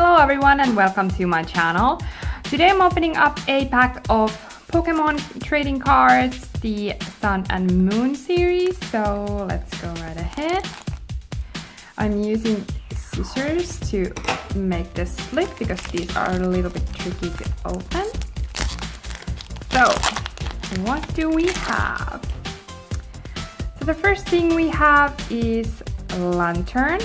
Hello everyone and welcome to my channel. Today I'm opening up a pack of Pokemon trading cards, the Sun and Moon series, so let's go right ahead. I'm using scissors to make this split because these are a little bit tricky to open. So, what do we have? So the first thing we have is a lantern.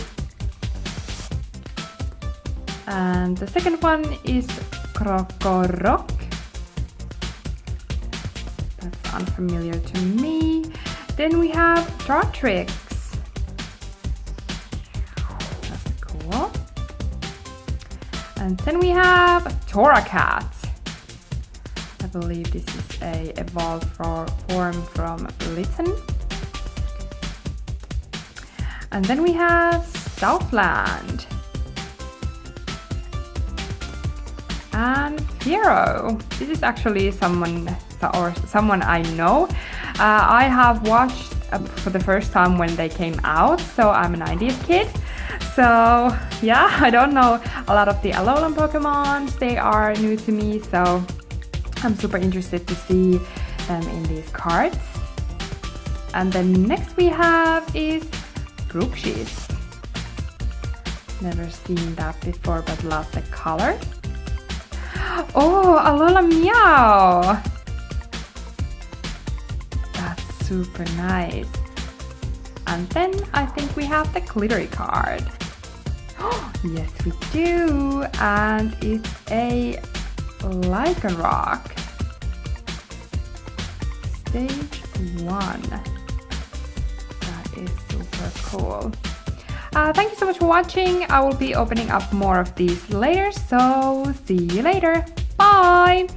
And the second one is Krokorok. That's unfamiliar to me. Then we have Dartrix. That's cool. And then we have Torracat. I believe this is a evolved form from Litten. And then we have Southland. And Fiero. This is actually someone I know. I have watched for the first time when they came out, so I'm a 90s kid. So yeah, I don't know a lot of the Alolan Pokemons. They are new to me, so I'm super interested to see them in these cards. And then next we have is Brookshies. Never seen that before, but love the color. Oh, Alola Meow! That's super nice. And then I think we have the glittery card. Oh, yes we do! And it's a Lycanroc. Stage 1. That is super cool. Thank you so much for watching. I will be opening up more of these later, so see you later. Bye!